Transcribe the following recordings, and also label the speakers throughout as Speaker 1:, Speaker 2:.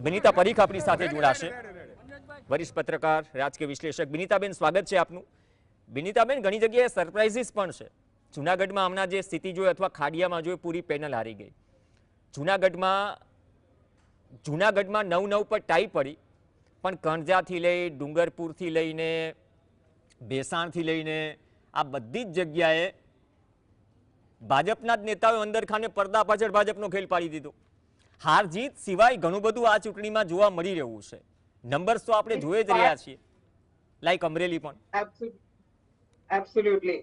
Speaker 1: બિનિતા પરીખ આપણી સાથે જોડાશે, વરિષ્ઠ પત્રકાર, રાજકીય વિશ્લેષક. બિનિતાબેન, સ્વાગત છે આપનું. બિનિતાબેન, ઘણી જગ્યાએ સરપ્રાઇઝીસ પણ છે. જૂનાગઢમાં હમણાં જે સ્થિતિ જોઈ અથવા ખાડિયામાં જોઈ, પૂરી પેનલ હારી ગઈ. જૂનાગઢમાં 9-9 પર ટાઈ પડી, પણ કણજાથી લઈ, ડુંગરપુરથી લઈને, ભેસાણથી લઈને આ બધી જ જગ્યાએ ભાજપના જ નેતાઓએ અંદર ખાને પડદા પાછળ ભાજપનો ખેલ પાડી દીધો. હાર જીત સિવાય ઘણું બધું આ ચૂંટણીમાં જોવા મળી રહ્યું છે. નંબર્સ તો આપણે જોઈ જ રહ્યા છીએ, લાઈક અમરેલી પણ.
Speaker 2: એબ્સોલ્યુટલી.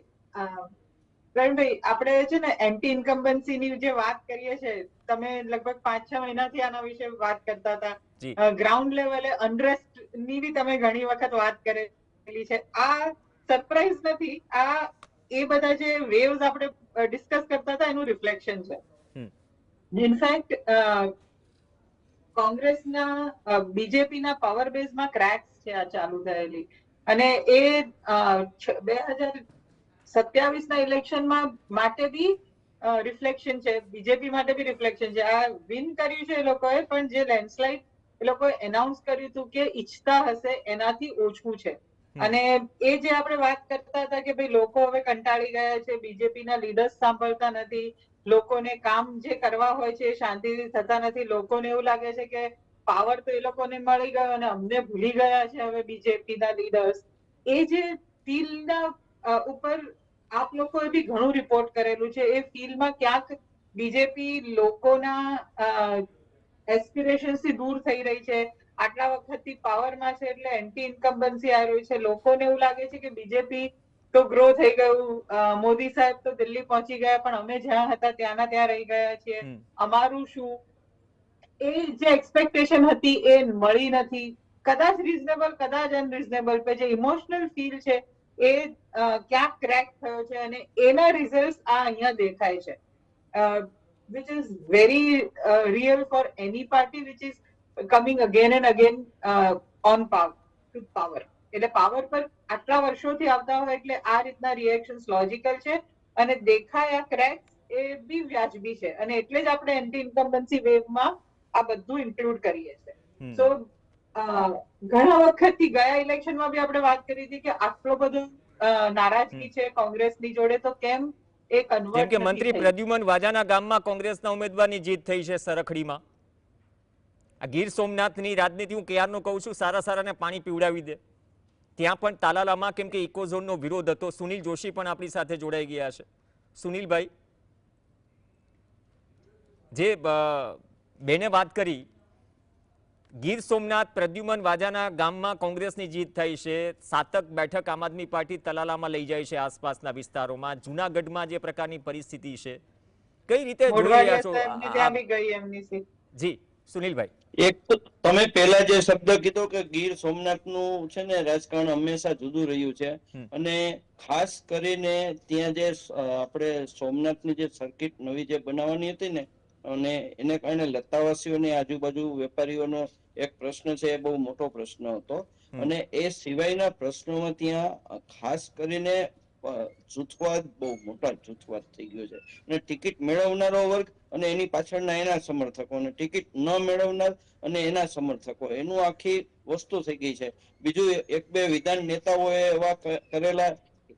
Speaker 2: પ્રવીણભાઈ, આપણે છે ને એન્ટી ઇન્કમ્બન્સીની જે વાત કરીએ છીએ, તમે લગભગ 5-6 મહિનાથી આના વિશે વાત કરતા હતા. ગ્રાઉન્ડ લેવલે અનરેસ્ટ ની બી તમે ઘણી વખત વાત કરેલી છે. આ સરપ્રાઈઝ નથી, આ એ બધા જે વેવ્સ આપણે ડિસ્કસ કરતા હતા એનું રિફ્લેક્શન છે. ઇનફેક્ટ કોંગ્રેસના બીજેપીના પાવર બેઝમાં ક્રેક્સ છે આ ચાલુ થયેલી, અને એ 2027ના ઇલેક્શનમાં માટે બી રિફ્લેક્શન છે, બીજેપી માટે બી રિફ્લેક્શન છે. આ વિન કર્યું છે એ લોકોએ, પણ જે લેન્ડસ્લાઇડ એ લોકોએ એનાઉન્સ કર્યું હતું કે ઈચ્છતા હશે એનાથી ઓછું છે. અને એ જે આપણે વાત કરતા હતા કે ભાઈ લોકો હવે કંટાળી ગયા છે, બીજેપીના લીડર્સ સાંભળતા નથી, લોકોને કામ જે કરવા હોય છે એ શાંતિથી થતા નથી, લોકોને એવું લાગે છે કે પાવર તો એ લોકોને મળી ગયો અને અમને ભૂલી ગયા છે હવે બીજેપીના લીડર્સ. એ જે ફીલ્ડના ઉપર આપ લોકોએ બી ઘણું રિપોર્ટ કરેલું છે. એ ફીલ્ડમાં ક્યાંક બીજેપી લોકોના એસ્પિરેશન્સથી દૂર થઈ રહી છે. આટલા વખતથી પાવરમાં છે એટલે એન્ટી ઇન્કમ્બન્સી આવી રહી છે. લોકોને એવું લાગે છે કે બીજેપી તો ગ્રો થઈ ગયું, મોદી સાહેબ તો દિલ્હી પહોંચી ગયા, પણ અમે જ્યાં હતા ત્યાંના ત્યાં રહી ગયા છીએ, અમારું શું? એ જે એક્સપેક્ટેશન હતી એ મળી નથી. કદાચ રીઝનેબલ, કદાચ અનરીઝનેબલ, પણ જે ઇમોશનલ ફીલ છે એ ક્યાંક ક્રેક થયો છે, અને એના રિઝલ્ટ આ અહીંયા દેખાય છે. which is very real for any party which is coming again and again on power. એટલે પાવર પર આટલા વર્ષોથી આવતા હોય એટલે આ રીતના રિએક્શન્સ લોજિકલ છે, અને દેખાયા ક્રેક્સ એ બી વ્યાજબી છે, અને એટલે જ આપણે એન્ટી ઇન્કમ્બન્સી વેવમાં આ બધું ઇન્ક્લુડ કરીએ છીએ. સો ઘણા વખતથી ગયા ઇલેક્શનમાં બી આપણે વાત કરી હતી કે આટલો બધો નારાજગી છે કોંગ્રેસની જોડે, તો કેમ એ કન્વર્ટ
Speaker 1: કે મંત્રી પ્રદ્યુમન વાજાના ગામમાં કોંગ્રેસના ઉમેદવારની જીત થઈ છે સરખડીમાં. આ ગીર સોમનાથની રાજનીતિ હું ક્યારનો કહું છું, સારા સારાને પાણી પીવડાવી દે. ત્યાં પણ તાલાલામાં કેમ કે ઇકોઝોનનો વિરોધ હતો. સુનિલ જોશી પણ આપણી સાથે જોડાઈ ગયા છે. સુનિલભાઈ, જે બેને વાત કરી, ગીર સોમનાથ પ્રદ્યુમન વાજાના ગામમાં કોંગ્રેસની જીત થઈ છે. 7 બેઠક આમ આદમી પાર્ટી તલાલામાં લઈ જાય છે આસપાસના વિસ્તારોમાં. જૂનાગઢમાં જે પ્રકારની પરિસ્થિતિ છે, કઈ રીતે જોઈ રહ્યા છો? જી સુનિલભાઈ,
Speaker 3: એક તો તમે પહેલા જે શબ્દ કીધો કે ગીર સોમનાથનું છે ને રાજકારણ હંમેશા જુદું રહ્યું છે, અને ખાસ કરીને ત્યાં જે આપણે સોમનાથની જે સર્કિટ નવી જે બનાવવાની હતી ને, અને એને કારણે લતાવાસીઓની આજુબાજુ વેપારીઓનો એક પ્રશ્ન છે, એ બહુ મોટો પ્રશ્ન હતો. અને એ સિવાયના પ્રશ્નોમાં ત્યાં ખાસ કરીને જૂથવાદ, બહુ મોટા જૂથવાદ થઈ ગયો છે. અને ટિકિટ મેળવનારો વર્ગ અને એની પાછળના એના સમર્થકો, અને ટિકિટ ન મેળવનાર અને એના સમર્થકો, એનું આખી વસ્તુ થઈ ગઈ છે. બીજું 1-2 વિધાન નેતાઓએ એવા કરેલા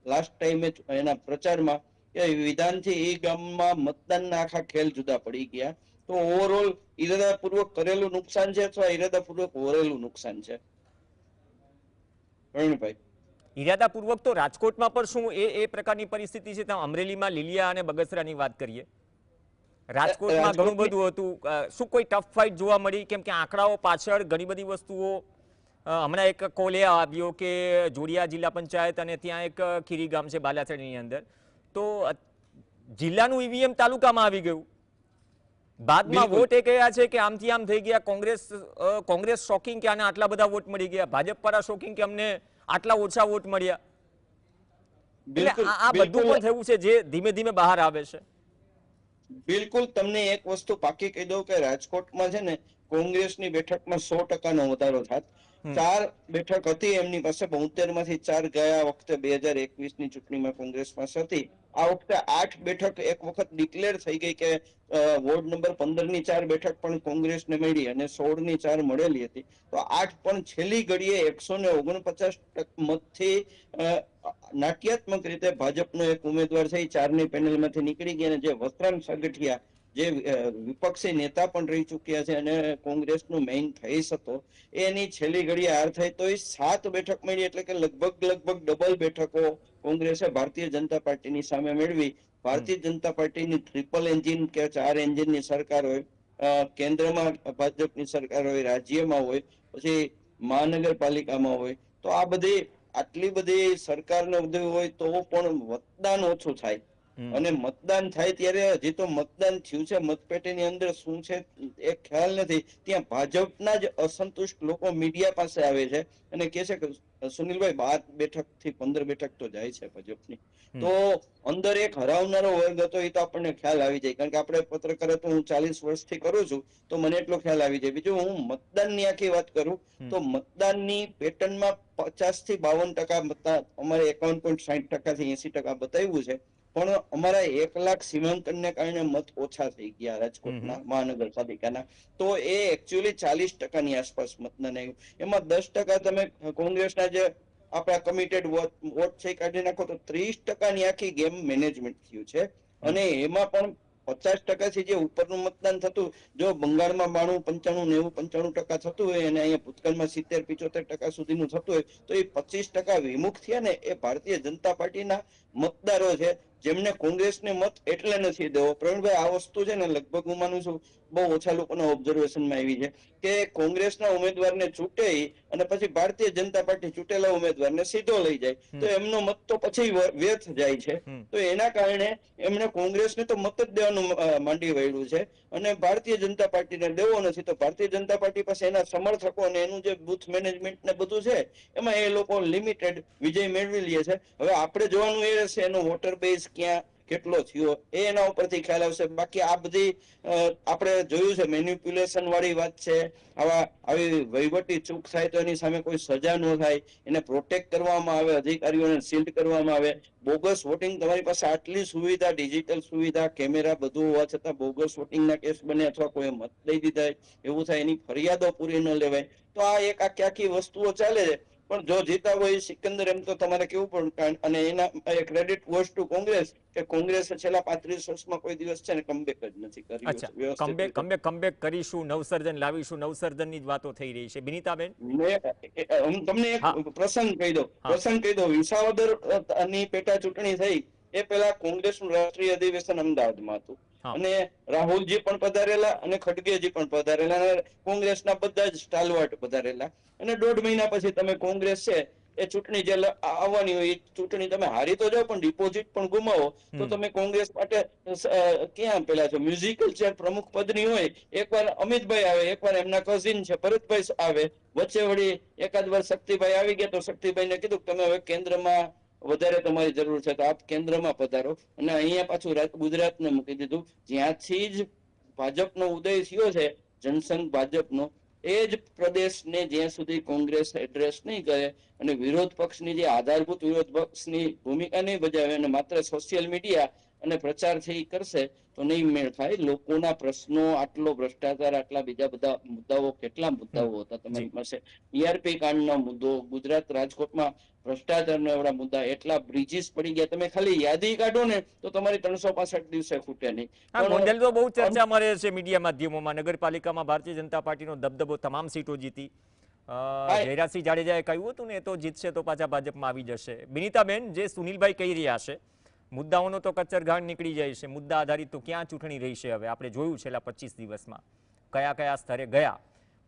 Speaker 3: લાસ્ટ ટાઈમે એના પ્રચારમાં કે વિધાનથી એ ગામમાં મતદાનના આખા ખેલ જુદા પડી ગયા. તો ઓવરઓલ ઈરાદાપૂર્વક કરેલું નુકસાન છે અથવા ઈરાદાપૂર્વક વરેલું નુકસાન છે? પ્રવીણભાઈ,
Speaker 1: ઈરાદાપૂર્વક તો રાજકોટમાં પણ શું એ પ્રકારની પરિસ્થિતિ છે? અમરેલીમાં લીલિયા અને બગસરાની વાત કરીએ, રાજકોટમાં ઘણું બધું હતું. શું કોઈ ટફ ફાઇટ જોવા મળી? કેમ કે આંકડાઓ પાછળ ઘણી બધી વસ્તુઓ. હમણાં એક કોલ એ આવ્યો કે જોડિયા જિલ્લા પંચાયત અને ત્યાં એક ખીરી ગામ છે બાલાસરની અંદર, તો જિલ્લાનું ઈવીએમ તાલુકામાં આવી ગયું. બાદમાં વોટ એ કયા છે કે આમથી આમ થઈ ગયા. કોંગ્રેસ શોકિંગ કે આને આટલા બધા વોટ મળી ગયા, ભાજપ પર શોકિંગ કે અમને આટલા ઓછા વોટ મળ્યા. એટલે આ બધું પણ થયું છે જે ધીમે ધીમે બહાર આવે છે.
Speaker 3: બિલકુલ. તમને એક વસ્તુ પાકી કહી દઉં કે રાજકોટમાં છે ને કોંગ્રેસની બેઠકમાં 100% વધારો થાત. 4 બેઠક હતી એમની પાસે, 72 માંથી 4 ગયા વખતે 2021 ની ચૂંટણીમાં કોંગ્રેસ પાસે હતી. આ વખતે 8 બેઠક એક વખત ડિક્લેર થઈ ગઈ કે વોર્ડ નંબર 15 ની 4 બેઠક પણ કોંગ્રેસને મળી અને 16 ની 4 મળેલી હતી. તો 8 પણ છેલ્લી ઘડીએ 149 મતથી નાટ્યાત્મક રીતે ભાજપનો એક ઉમેદવાર છે 4ની પેનલમાંથી નીકળી ગયા અને જે વસ્ત્રામ સાગઠિયા જે વિપક્ષી નેતા પણ રહી ચૂક્યા છે અને કોંગ્રેસનો મેઇન ફેસ હતો, એની છેલ્લી ઘડીએ હાર થઈ તો એ 7 બેઠક મળી, એટલે કે લગભગ ડબલ બેઠકો કોંગ્રેસે ભારતીય જનતા પાર્ટીની સામે મેળવી. ભારતીય જનતા પાર્ટીની ટ્રિપલ એન્જિન કે 4 એન્જિનની સરકાર હોય, કેન્દ્રમાં ભાજપની સરકાર હોય, રાજ્યમાં હોય, પછી મહાનગરપાલિકામાં હોય, તો આ બધી આટલી બધી સરકારને બધું હોય તો પણ મતદાન ઓછું થાય. અને મતદાન થાય ત્યારે હજી તો મતદાન થયું છે, મતપેટીની અંદર શું છે એ ખ્યાલ નથી. ત્યાં ભાજપના જ અસંતુષ્ટ લોકો મીડિયા પાસે આવે છે અને કહે છે કે સુનિલભાઈ 12 બેઠક થી 15 બેઠક તો જાય છે ભાજપની. તો અંદર એક હરાવનારો વર્ગ હતો, એ તો આપણને ખ્યાલ આવી જાય, કારણ કે આપણે પત્રકારત્વ હું 40 વર્ષથી કરું છું તો મને એટલો ખ્યાલ આવી જાય. બીજું હું મતદાનની આખી વાત કરું તો મતદાનની પેટર્નમાં 50 થી 52% અમારે 51.60% થી 80% બતાવ્યું છે. પણ અમારા 1 લાખ સીમાંકનને કારણે મત ઓછા થઈ ગયા રાજકોટના મહાનગરપાલિકાના. તો એ એકચ્યુઅલી 40%ની આસપાસ મતદાન આવ્યું. એમાં 10% તમે કોંગ્રેસના જે આપણા કમિટેડ વોટ છે કાઢી નાખો તો 30%ની આખી ગેમ મેનેજમેન્ટ થયું છે. અને એમાં પણ 50% થી જે ઉપરનું મતદાન થતું, જો બંગાળમાં 92, 95, 90, 95% થતું હોય અને અહીંયા ભૂતકાળમાં 70-75% સુધીનું થતું હોય તો એ 25% વિમુખ થયા ને એ ભારતીય જનતા પાર્ટીના મતદારો છે, જેમને કોંગ્રેસને મત એટલે નથી દેવો. પ્રવીણભાઈ, આ વસ્તુ છે ને લગભગ હું માનું છું બહુ ઓછા લોકોના ઓબ્ઝર્વેશનમાં આવી છે કે કોંગ્રેસના ઉમેદવારને ચૂંટે અને પછી ભારતીય જનતા પાર્ટી ચૂંટેલા ઉમેદવારને સીધો લઈ જાય તો એમનો મત તો પછી વ્યર્થ જાય છે. તો એના કારણે એમણે કોંગ્રેસને તો મત જ દેવાનું માંડી વાળ્યું છે અને ભારતીય જનતા પાર્ટીને દેવો નથી. તો ભારતીય જનતા પાર્ટી પાસે એના સમર્થકો અને એનું જે બુથ મેનેજમેન્ટ ને બધું છે એમાં એ લોકો લિમિટેડ વિજય મેળવી લે છે. હવે આપણે જોવાનું એ રહેશે એનો વોટર બેઝ ક્યાં કેટલો થયો એ એના ઉપરથી ખ્યાલ આવશે. બાકી આ બધી આપણે જોયું છે મેન્યુપ્યુલેશન વાળી વાત છે. આવી વહીવટી ચૂક થાય તો એની સામે કોઈ સજા ન થાય, એને પ્રોટેક્ટ કરવામાં આવે, અધિકારીઓને શિલ્ડ કરવામાં આવે. બોગસ વોટિંગ, તમારી પાસે આટલી સુવિધા, ડિજિટલ સુવિધા, કેમેરા બધું હોવા છતાં બોગસ વોટિંગના કેસ બને અથવા કોઈ મત દઈ દીધા એવું થાય, એની ફરિયાદો પૂરી ન લેવાય. તો આ એક આખી વસ્તુઓ ચાલે છે. પણ જો જીતા હોય સિકંદર, એમ તો તમારે કેવું પણ, અને એના ક્રેડિટ ગોઝ ટુ કોંગ્રેસ કે કોંગ્રેસે છેલ્લા 35 વર્ષમાં કોઈ દિવસ છે ને કમબેક જ નથી કર્યું.
Speaker 1: અચ્છા, કમબેક કરીશું, નવસર્જન લાવીશું, નવસર્જનની જ વાતો થઈ રહી છે. બિનીતાબેન,
Speaker 3: હું તમને એક પ્રસંગ કહી દઉં. વિસાવદર ની પેટા ચૂંટણી થઈ એ પહેલા કોંગ્રેસનું રાષ્ટ્રીય અધિવેશન અમદાવાદમાં હતું અને રાહુલજી પણ પધારેલા અને ખડગેજી પણ પધારેલા અને કોંગ્રેસના બધા જ સ્ટાલવાર્ટ પધારેલા. અને 1.5 મહિના પછી તમે કોંગ્રેસ છે એ ચૂંટણી જે આવવાની હોય એ ચૂંટણી તમે હારી તો જાઓ પણ ડિપોઝિટ પણ ગુમાવો તો તમે કોંગ્રેસ માટે ક્યાં પેલા છો? મ્યુઝિકલ ચેર પ્રમુખ પદની હોય, એકવાર અમિતભાઈ આવે, એકવાર એમના કઝિન છે ભરતભાઈ આવે, વચ્ચે વળી એકાદ વાર શક્તિભાઈ આવી ગયા તો શક્તિભાઈને કીધું તમે હવે કેન્દ્રમાં વધારે તમારી જરૂર છે તો આપ કેન્દ્રમાં પધારો. અને અહીંયા પાછું ગુજરાતને મૂકી દીધું. જ્યાંથી જ ભાજપનો ઉદય થયો છે, જનસંઘ ભાજપનો, એ જ પ્રદેશને જ્યાં સુધી કોંગ્રેસ એડ્રેસ નહીં કરે અને વિરોધ પક્ષની જે આધારભૂત વિરોધ પક્ષની ભૂમિકા નહીં ભજાવે અને માત્ર સોશિયલ મીડિયા અને પ્રચારથી કરશે તો નહીં મેળ થાય. લોકોના પ્રશ્નો, આટલો ભ્રષ્ટાચાર, આટલા બીજા બધા મુદ્દાઓ, કેટલા મુદ્દાઓ હતા તમારી પાસે, ઈઆરપી કાંડનો મુદ્દો, ગુજરાત રાજકોટમાં ભ્રષ્ટાચારના એવડા મુદ્દા, એટલા બ્રિજીસ પડી ગયા, તમે ખાલી યાદી કાઢો ને તો તમારી 365 દિવસે ખૂટે નહીં.
Speaker 1: ગોંડલ તો બહુ ચર્ચામાં રહે છે મીડિયા માધ્યમોમાં. નગરપાલિકામાં ભારતીય જનતા પાર્ટીનો દબદબો, તમામ સીટો જીતી. જયરાજસિંહ જાડેજાએ કહ્યું હતું ને એ તો જીતશે તો પાછા ભાજપમાં આવી જશે. બિનીતાબેન, જે સુનિલભાઈ કહી રહ્યા છે મુદ્દાઓનો તો કચ્ચરઘાણ નીકળી જાય છે, મુદ્દા આધારિત તો ક્યાં ચૂંટણી રહી છે? હવે આપણે જોયું છેલ્લા 25 દિવસમાં કયા સ્તરે ગયા.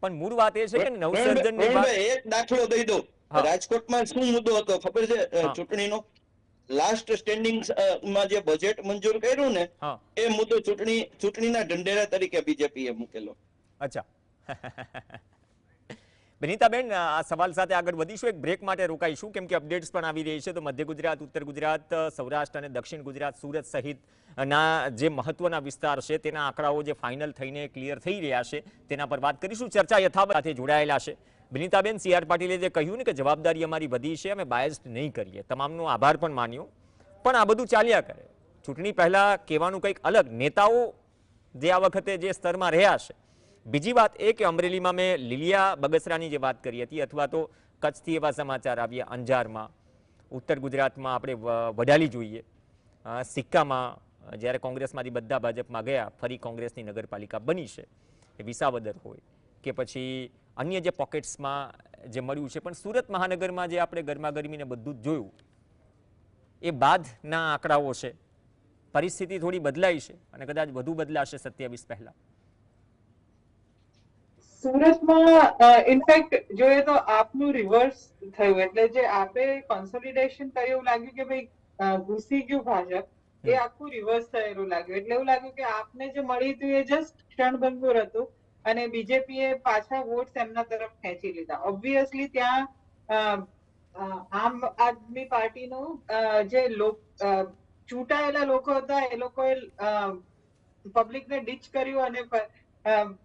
Speaker 1: પણ મૂળ વાત એ છે કે નવસર્જનની વાત,
Speaker 3: એક દાખલો દઈ દો. રાજકોટમાં શું મુદ્દો હતો ખબર છે ચૂંટણીનો? લાસ્ટ સ્ટેન્ડિંગ માં જે બજેટ મંજૂર કર્યું ને એ મુદ્દો ચૂંટણીના ઢંઢેરા તરીકે બીજેપીએ મૂકેલો.
Speaker 1: અચ્છા. વિનીતાબેન, આ સવાલ સાથે આગળ વધીશું, એક બ્રેક માટે રોકાઈશું કેમ કે અપડેટ્સ પણ આવી રહી છે. તો મધ્ય ગુજરાત, ઉત્તર ગુજરાત, સૌરાષ્ટ્ર અને દક્ષિણ ગુજરાત, સુરત સહિતના જે મહત્વના વિસ્તાર છે તેના આંકડાઓ જે ફાઇનલ થઈને ક્લિયર થઈ રહ્યા છે તેના પર વાત કરીશું. ચર્ચા યથાવત સાથે જોડાયેલા છે. વિનીતાબેન, CR પાટીલે જે કહ્યું ને કે જવાબદારી અમારી વધી છે, અમે બાયસ્ડ નહીં કરીએ, તમામનો આભાર પણ માન્યો, પણ આ બધું ચાલ્યા કરે. ચૂંટણી પહેલા કહેવાનું કંઈક અલગ, નેતાઓ જે આ વખતે જે સ્તરમાં રહ્યા છે. બીજી વાત એ કે અમરેલીમાં મેં લીલિયા બગસરાની જે વાત કરી હતી, અથવા તો કચ્છથી એવા સમાચાર આવ્યા, અંજારમાં, ઉત્તર ગુજરાતમાં આપણે વડાલી જોઈએ, સિક્કામાં જ્યારે કોંગ્રેસમાંથી બધા ભાજપમાં ગયા, ફરી કોંગ્રેસની નગરપાલિકા બની છે, એ વિસાવદર હોય કે પછી અન્ય જે પોકેટ્સમાં જે મળ્યું છે. પણ સુરત મહાનગરમાં જે આપણે ગરમાગરમીને બધું જ જોયું, એ બાદના આંકડાઓ છે. પરિસ્થિતિ થોડી બદલાઈ છે અને કદાચ વધુ બદલાશે 27 પહેલા.
Speaker 2: સુરતમાં ઇનફેક્ટ જોઈએ તો આપનું રિવર્સ થયું, એટલે જે આપે કોન્સોલિડેશન કર્યું એવું લાગ્યું કે ભાઈ ઘૂસી ગયું ભાજપ, એ આખું રિવર્સ થયેલું લાગ્યું. એટલે એવું લાગ્યું કે આપને જે મળી હતું એ જસ્ટ ક્ષણભંગુર હતું અને બીજેપીએ પાછા વોટ્સ એમના તરફ ખેંચી લીધા. ઓબ્વિયસલી ત્યાં આમ આદમી પાર્ટીનું જે ચૂંટાયેલા લોકો હતા એ લોકોએ પબ્લિકને ડીચ કર્યું અને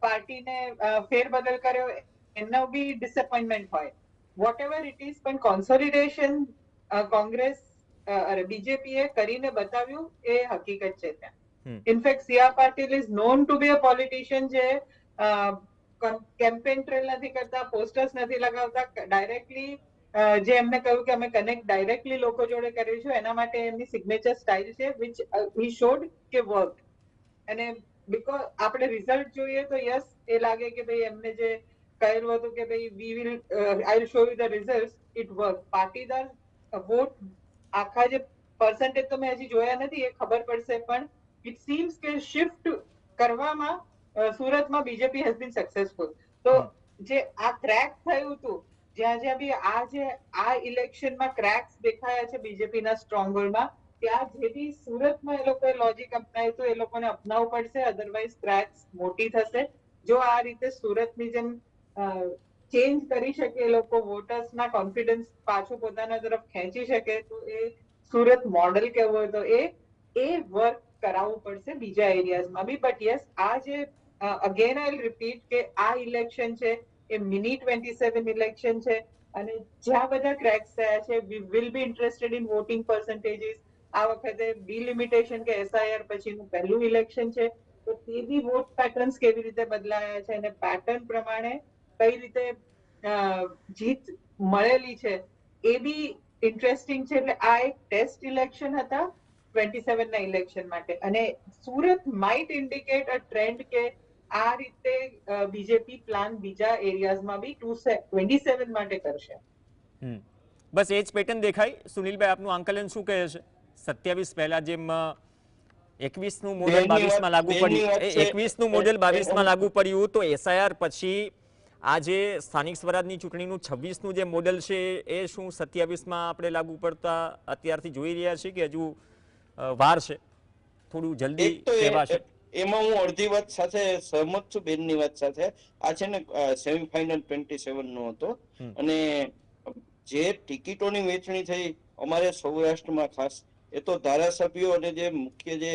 Speaker 2: પાર્ટીને ફેરબદલ કર્યો, એનો બી ડિસઅપોઇન્ટમેન્ટ હોય. વોટ એવર ઇટ ઇઝ, પણ કોન્સોલિડેશન કોંગ્રેસ બીજેપીએ કરીને બતાવ્યું એ હકીકત છે ત્યાં. In fact CR Patil is known to be a politician જે કેમ્પેન ટ્રેલ નથી કરતા, પોસ્ટર્સ નથી લગાવતા, ડાયરેક્ટલી જે એમને કહ્યું કે અમે કનેક્ટ ડાયરેક્ટલી લોકો જોડે કરીશું, એના માટે એમની સિગ્નેચર સ્ટાઇલ છે વિચ હી શોડ કે વર્ક. અને બીકોઝ આપણે રિઝલ્ટ જોઈએ તો યસ, એ લાગે કે ભાઈ એમને જે કહેલું હતું કે ભાઈ we will I will show you the result, it work. Patidar vote આખા જે પર્સન્ટેજ તો મેં હજી જોયા નથી, એ ખબર પડશે, પણ ઇટ સીમ્સ કે શિફ્ટ કરવામાં સુરતમાં બીજેપી હેઝ બીન સક્સેસફુલ. તો જે આ ક્રેક થયું હતું, જ્યાં જ્યાં બી આ ઇલેક્શનમાં ક્રેક્સ દેખાયા છે બીજેપીના સ્ટ્રોંગહોલ્ડમાં, ત્યાં જે બી સુરતમાં એ લોકોએ લોજિક અપનાવ્યું તો એ લોકોને અપનાવવું પડશે, અધરવાઇઝ ક્રેક્સ મોટી થશે. જો આ રીતે સુરતની જેમ ચેન્જ કરી શકે એ લોકો, વોટર્સના કોન્ફિડન્સ પાછું પોતાના તરફ ખેંચી શકે, તો એ સુરત મોડેલ કહેવું હોય તો એ વર્ક કરાવવું પડશે બીજા એરિયાઝમાં બી. બટ યસ, આ જે અગેન આઈ રિપીટ કે આ ઇલેક્શન છે એ મિની 27 ઇલેક્શન છે અને જ્યાં બધા ક્રેક્સ થયા છે, we will be interested in voting percentages. આ વખતે ડિલિમિટેશન કે SIR પછીનું પહેલું ઇલેક્શન છે, તો તે બી વોટ પેટર્ન્સ કેવી રીતે બદલાયા છે અને પેટર્ન પ્રમાણે કઈ રીતે જીત મળેલી છે એ બી ઇન્ટરેસ્ટિંગ છે. એટલે આ એક ટેસ્ટ ઇલેક્શન હતા 27 ના ઇલેક્શન માટે, અને સુરત માઇટ ઇન્ડિકેટ અ ટ્રેન્ડ કે આ રીતે બીજેપી પ્લાન બીજા એરિયાઝમાં બી 27 માટે કરશે.
Speaker 1: બસ એ જ પેટર્ન દેખાય. સુનિલભાઈ, આપનું આંકલન શું કહે છે? 27 પહેલા જેમ 21નું મોડેલ 22માં લાગુ પડ્યું, 21નું મોડેલ 22માં લાગુ પડ્યું, તો SIR પછી આ જે સ્થાનિક સ્વરાજની ચૂંટણીનું 26નું જે મોડેલ છે એ શું 27માં આપણે લાગુ પડતા અત્યારથી જોઈ રહ્યા છીએ કે હજુ વાર છે, થોડું જલ્દી કહેવાશે?
Speaker 3: એમાં હું અડધી વાત સાથે સહમત છું, બેનની વાત સાથે. આ છે ને સેમીફાઇનલ 27 નો હતો અને જે ટિકિટોની વહેંચણી થઈ અમારે સૌરાષ્ટ્રમાં ખાસ, એ તો ધારાસભ્યો અને જે મુખ્ય જે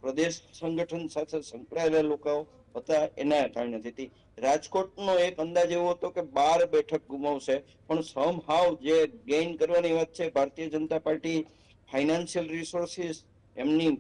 Speaker 3: પ્રદેશ સંગઠન સાથે સંકળાયેલા લોકો હતા એના કારણે થતી. રાજકોટનો એક અંદાજ એવો હતો કે 12 બેઠક ગુમાવશે, પણ સમહાવ જે ગેઇન કરવાની વાત છે, Bharatiya Janata party financial resources, એમની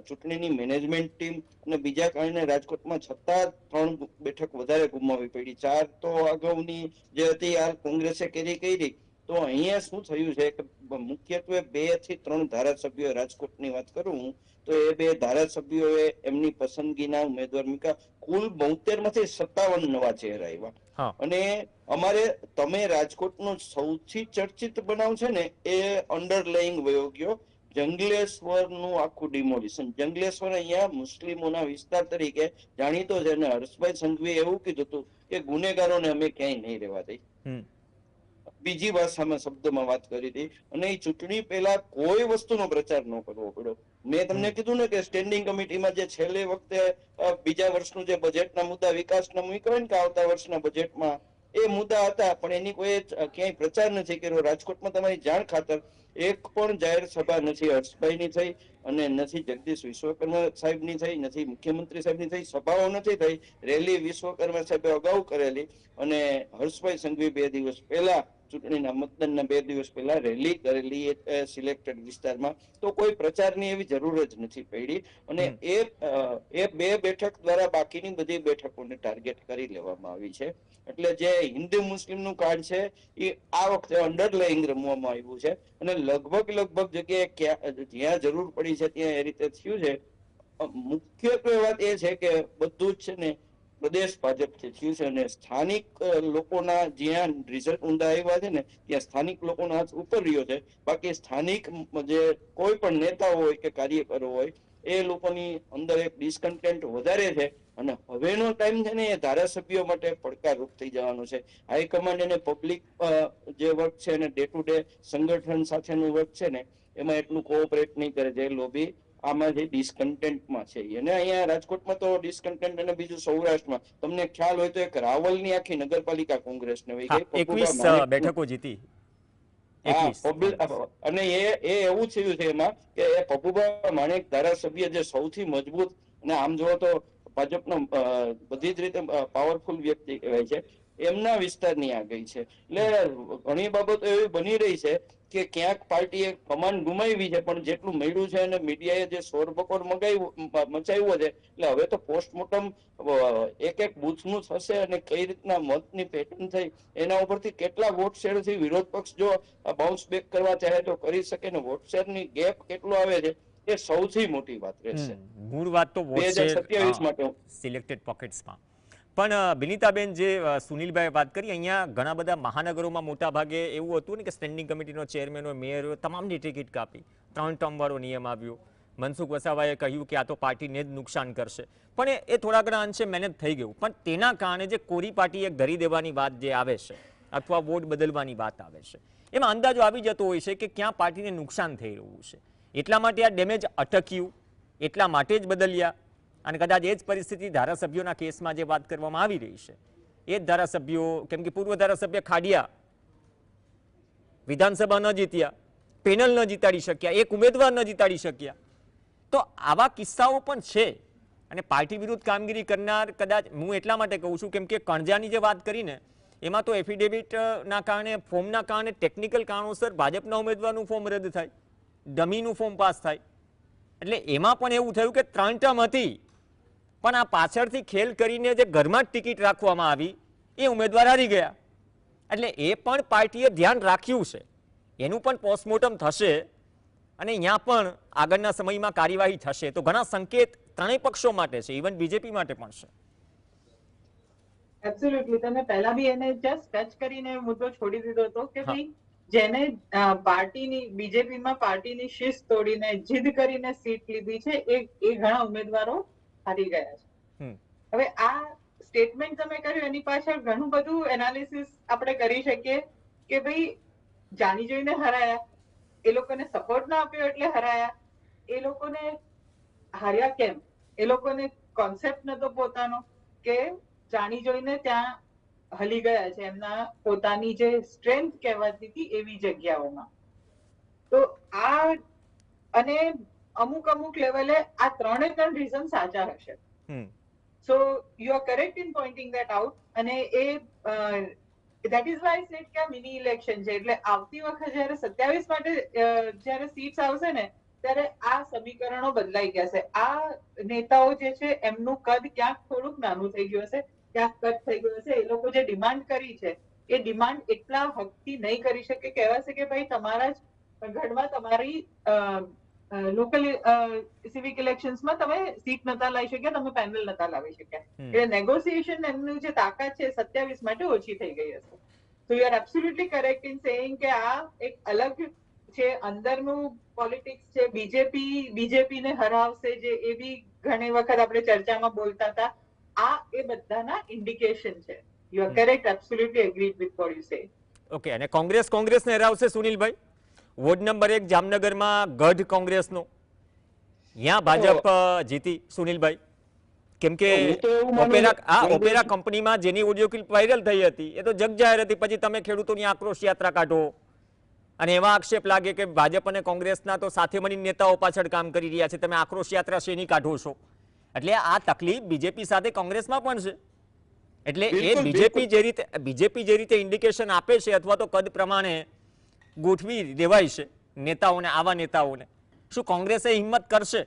Speaker 3: ચૂંટણીની મેનેજમેન્ટ ટીમ અને બીજા કારણે રાજકોટમાં 3 બેઠક વધારે ગુમાવવી પડી. 4 તો અગાઉની જે હતી આ કોંગ્રેસે કેરી કરી. તો અહીંયા શું થયું છે કે મુખ્યત્વે 2 થી 3 ધારાસભ્યો, રાજકોટની વાત કરું હું તો એ 2 ધારાસભ્યોએ એમની પસંદગીના ઉમેદવાર મૂક્યા. કુલ 72 માંથી 57 નવા ચહેરા આવ્યા. અને અમારે તમે રાજકોટનો સૌથી ચર્ચિત બનાવ છે ને એ અંડરલાઈંગ વયો ગયો, જંગલેશ્વરનું આખું ડિમોલિશન. જંગલેશ્વર અહીંયા મુસ્લિમોના વિસ્તાર તરીકે જાણીતો છે અને હર્ષભાઈ સંઘવીએ એવું કીધું હતું કે ગુનેગારોને અમે ક્યાંય નહીં રહેવા દઈ. બીજી ભાષામાં શબ્દમાં વાત કરી હતી. અને એ ચૂંટણી પહેલા કોઈ વસ્તુનો પ્રચાર ન કરવો પડ્યો. મેં તમને કીધું ને કે સ્ટેન્ડિંગ કમિટીમાં જે છેલ્લે વખતે બીજા વર્ષનું જે બજેટના મુદ્દા વિકાસના મૂક્યા હોય ને કે આવતા વર્ષના બજેટમાં એ મુદ્દા હતા, પણ એની કોઈ ક્યાંય પ્રચાર નથી કર્યો. રાજકોટમાં તમારી જાણ ખાતર એક પણ જાહેર સભા નથી હર્ષભાઈની થઈ, અને નથી જગદીશ વિશ્વકર્મા સાહેબની થઈ, નથી મુખ્યમંત્રી સાહેબની થઈ, સભાઓ નથી થઈ. રેલી વિશ્વકર્મા સાહેબે અગાઉ કરેલી, અને હર્ષભાઈ સંઘવી 2 દિવસ પહેલા ચૂંટણીના મતદાનના 2 દિવસ પહેલા રેલી કરેલી સિલેક્ટેડ વિસ્તારમાં. તો કોઈ પ્રચારની એવી જરૂર જ નથી પડી, અને એ 2 બેઠક દ્વારા બાકીની બધી બેઠકોને ટાર્ગેટ કરી લેવામાં આવી છે. એટલે જે હિન્દુ મુસ્લિમનું કાર્ડ છે એ આ વખતે અંડરલાઈંગ રમવામાં આવ્યું છે, અને લગભગ જગ્યાએ જ્યાં જરૂર પડી છે ત્યાં એ રીતે થયું છે. મુખ્યત્વે વાત એ છે કે બધું જ છે ને પ્રદેશ ભાજપથી થયું છે, અને સ્થાનિક લોકોના જ્યાં રિઝલ્ટ ઊંડા આવ્યા છે ને ત્યાં સ્થાનિક લોકોનો હાથ ઉપર રહ્યો છે. બાકી સ્થાનિક જે કોઈ પણ નેતા હોય કે કાર્યકરો હોય એ લોકોની અંદર એક ડિસકન્ટેન્ટ વધારે છે, અને હવેનો ટાઈમ છે ને એ ધારાસભ્યો માટે પડકારરૂપ થઈ જવાનો છે. હાઈકમાન્ડ અને પબ્લિક જે વર્ક છે ને ડે ટુ ડે સંગઠન સાથેનું વર્ક છે ને એમાં એટલું કોઓપરેટ નહીં કરે. જે લોબી આમાં જે ડિસકન્ટેન્ટમાં છે, અને અહીંયા રાજકોટમાં તો ડિસકન્ટેન્ટ, અને બીજું સૌરાષ્ટ્રમાં તમને ખ્યાલ હોય તો એક રાવલની આખી નગરપાલિકા કોંગ્રેસને વહી ગઈ.
Speaker 1: 21 બેઠકો જીતી.
Speaker 3: અને એ એવું થયું છે એમાં કે એ પપ્પુભા માણેક ધારાસભ્ય જે સૌથી મજબૂત, અને આમ જોવો તો ભાજપનો બધી જ રીતે પાવરફુલ વ્યક્તિ કહેવાય છે, એમના વિસ્તારની આ ગઈ છે. એટલે ઘણી બાબતો એવી બની રહી છે કે ક્યાંક પાર્ટીએ કમાન ગુમાવી છે, પણ જેટલું મળ્યું છે અને મીડિયાએ જે શોરબકોર મચાવ્યો છે, એટલે હવે તો પોસ્ટમોર્ટમ એક બૂથનું થશે, અને કઈ રીતના મતની પેટર્ન થઈ એના ઉપરથી કેટલા વોટ શેરથી વિરોધ પક્ષ જો બાઉન્સ બેક કરવા ચાહે તો કરી શકે, ને વોટ શેરની ગેપ કેટલો આવે છે એ સૌથી મોટી વાત રહેશે.
Speaker 1: મૂળ વાત તો
Speaker 3: 2027 માટે
Speaker 1: સિલેક્ટેડ પોકેટ્સમાં. પણ બિનિતાબેન, જે સુનિલભાઈ વાત કરી, અહીંયા ઘણા બધા મહાનગરોમાં મોટા ભાગે એવું હતું ને કે સ્ટેન્ડિંગ કમિટીનો ચેરમેન હોય, મેયર હોય, તમામની ટિકિટ કાપી. 3 ટર્મ વાળો નિયમ આવ્યો. મનસુખ વસાવાએ કહ્યું કે આ તો પાર્ટીને જ નુકસાન કરશે, પણ એ થોડા ઘણા અંશે મહેનત થઈ ગયું. પણ તેના કારણે જે કોરી પાર્ટી એક ધરી દેવાની વાત જે આવે છે, અથવા વોટ બદલવાની વાત આવે છે, એમાં અંદાજો આવી જતો હોય છે કે ક્યાં પાર્ટીને નુકસાન થઈ રહ્યું છે. એટલા માટે આ ડેમેજ અટક્યું, એટલા માટે જ બદલ્યા. અને કદાચ એ જ પરિસ્થિતિ ધારાસભ્યોના કેસમાં જે વાત કરવામાં આવી રહી છે, એ જ ધારાસભ્યો, કેમ કે પૂર્વ ધારાસભ્ય ખાડિયા વિધાનસભા ન જીત્યા, પેનલ ન જીતાડી શક્યા, એક ઉમેદવાર ન જીતાડી શક્યા. તો આવા કિસ્સાઓ પણ છે, અને પાર્ટી વિરુદ્ધ કામગીરી કરનાર, કદાચ હું એટલા માટે કહું છું કેમ કે કણજાની જે વાત કરીને એમાં તો એફિડેવિટના કારણે, ફોર્મના કારણે, ટેકનિકલ કારણોસર ભાજપના ઉમેદવારનું ફોર્મ રદ થાય, ડમીનું ફોર્મ પાસ થાય. એટલે એમાં પણ એવું થયું કે 3 ટર્મ હતી, પણ આ પાછળથી ખેલ કરીને જે ઘરમાં જ ટિકિટ રાખવામાં આવી એ ઉમેદવાર હારી ગયા. એટલે એ પણ પાર્ટીએ ધ્યાન રાખ્યું છે, એનું પણ પોસ્ટમોર્ટમ થશે, અને અહીંયા પણ આગળના સમયમાં કાર્યવાહી થશે. તો ઘણા સંકેત ત્રણેય પક્ષો માટે છે, ઇવન બીજેપી માટે પણ છે.
Speaker 2: એબ્સોલ્યુટલી. તમે પહેલા બી એને જસ્ટ ટચ કરીને મુદ્દો છોડી દીધો હતો કે ભાઈ જેને પાર્ટીની, બીજેપીમાં પાર્ટીની શિસ્ત તોડીને જીદ કરીને સીટ લીધી છે એ ઘણા ઉમેદવારો હારી ગયા છે. હવે આ સ્ટેટમેન્ટ તમે કર્યું એની પાછળ ઘણું બધું એનાલિસિસ આપણે કરી શકીએ કે ભાઈ જાણી જોઈને હરાયા, એ લોકોને સપોર્ટ ના આપ્યો એટલે હરાયા, એ લોકોને હાર્યા કેમ, એ લોકોને કોન્સેપ્ટ નતો પોતાનો, કે જાણી જોઈને ત્યાં હલી ગયા છે એમના પોતાની જે સ્ટ્રેન્થ કહેવાતી હતી એવી જગ્યાઓમાં. તો આ, અને અમુક લેવલે આ 3 રીઝન સાચા હશે. So you are correct in pointing that out, અને એ that is why I said કે આ મિની ઇલેક્શન છે. એટલે આવતી વખત જયારે 27 માટે જયારે સીટ્સ આવશે ને ત્યારે આ સમીકરણો બદલાઈ ગયા છે. આ નેતાઓ જે છે એમનું કદ ક્યાંક થોડુંક નાનું થઈ ગયું હશે, ક્યાંક કદ થઈ ગયું હશે. એ લોકો જે ડિમાન્ડ કરી છે એ ડિમાન્ડ એટલા હકથી નહીં કરી શકે. કહેવાશે કે ભાઈ તમારા જ ગઢમાં તમારી લોકલ સિવિક ઇલેક્શન્સમાં તમે સીટ નતા લાવી શક્યા, તમે પેનલ નતા લાવી શક્યા. એટલે નેગોશિએશન એમની જે તાકાત છે 27 માટે ઓછી થઈ ગઈ હશે. So you R absolutely correct in saying કે આ એક અલગ છે, અંદરનું પોલિટિક્સ છે. બીજેપી ને હરાવશે, જે એ બી ઘણી વખત આપણે ચર્ચામાં બોલતા હતા. આ એ બધાના ઇન્ડિકેશન છે. You are correct, absolutely agreed with what you say.
Speaker 1: Okay. અને કોંગ્રેસને હરાવશે સુનિલભાઈ? વોર્ડ નંબર 1 જામનગરમાં ગઢ કોંગ્રેસનો, ત્યાં ભાજપ જીતી સુનિલભાઈ, કેમ કે
Speaker 3: હું તો એવું માનું
Speaker 1: ઓપેરા
Speaker 3: છું,
Speaker 1: આ
Speaker 3: કોંગ્રેસ-
Speaker 1: ઓપેરા કંપનીમાં જેની ઓડિયો ક્લિપ વાયરલ થઈ હતી એ તો જગજાહેર હતી, પછી તમે ખેડૂતોની આક્રોશ યાત્રા કાઢો અને એવા આક્ષેપ લાગે કે ભાજપ અને કોંગ્રેસના તો સાથે મળીને નેતાઓ પાછળ કામ કરી રહ્યા છે, તમે આક્રોશ યાત્રા શેની કાઢો છો? એટલે આ તકલીફ બીજેપી સાથે કોંગ્રેસમાં પણ છે. એટલે એ
Speaker 3: બિલકુલ,
Speaker 1: બીજેપી જે રીતે ઇન્ડિકેશન આપે છે અથવા તો કદ પ્રમાણે ગોઠવી દેવાય છે નેતાઓને, આવા નેતાઓને, શું કોંગ્રેસે હિંમત કરશે?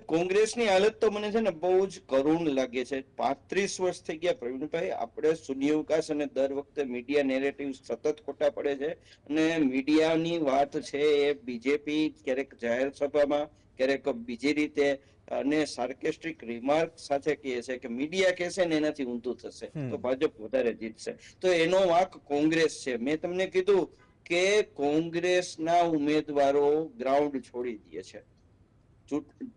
Speaker 3: કોંગ્રેસની હાલત તો મને છે ને બહુ જ કરુણ લાગે છે. 35 વર્ષ થઈ ગયા પ્રવીણભાઈ, આપણે શૂન્યાવકાશ અને દર વખતે મીડિયા નેરેટિવ સતત ખોટા પડે છે. અને મીડિયાની વાત છે એ બીજેપી ક્યારેક જાહેર સભામાં, ક્યારેક બીજી રીતે અને સાર્કેસ્ટિક રિમાર્ક સાથે કહે છે કે મીડિયા કહેશે ને એનાથી ઊંધું થશે તો ભાજપ વધારે જીતશે. તો એનો વાંક કોંગ્રેસ છે. મેં તમને કીધું કે કોંગ્રેસના ઉમેદવારો ગ્રાઉન્ડ છોડી દે છે,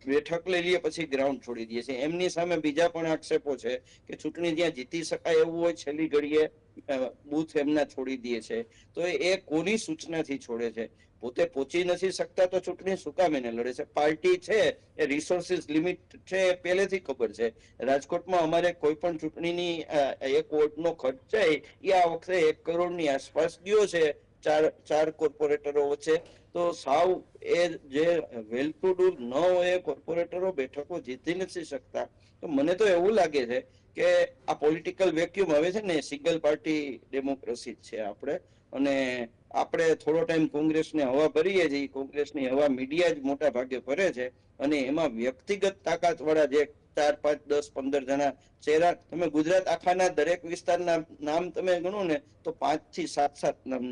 Speaker 3: બેઠક લઈ લે પછી ગ્રાઉન્ડ છોડી દે છે. એમની સામે બીજા પણ આક્ષેપો છે કે ચૂંટણી જ્યાં જીતી શકાય એવું હોય છેલ્લી ઘડીએ બૂથ એમના છોડી દે છે. તો એ કોની સૂચનાથી છોડે છે? પોતે પહોંચી નથી શકતા તો ચૂંટણી શું કામ એને લડે છે? પાર્ટી છે એ રિસોર્સિસ લિમિટ છે એ પહેલેથી ખબર છે. રાજકોટમાં અમારે કોઈ પણ ચૂંટણીની એક વોટનો ખર્ચ જાય એ આ વખતે 1 કરોડની આસપાસ ગયો છે ચાર કોર્પોરેટરો વચ્ચે. તો સાવ એ જે વેલ ટુ ડુ ન હોય કોર્પોરેટરો બેઠકો જીતી નથી શકતા. તો મને તો એવું લાગે છે કે આ પોલિટિકલ વેક્યુમ હવે છે ને સિંગલ પાર્ટી ડેમોક્રેસી છે આપણે. અને આપણે થોડો ટાઈમ કોંગ્રેસને હવા ભરીએ છીએ, કોંગ્રેસની હવા મીડિયા જ મોટા ભાગે ભરે છે. અને એમાં વ્યક્તિગત તાકાત વાળા જે 4, 5, 10, 15 જણા ચહેરા, તમે ગુજરાત આખાના દરેક વિસ્તારના નામ તમે ગણો ને તો 5 થી 7 નામ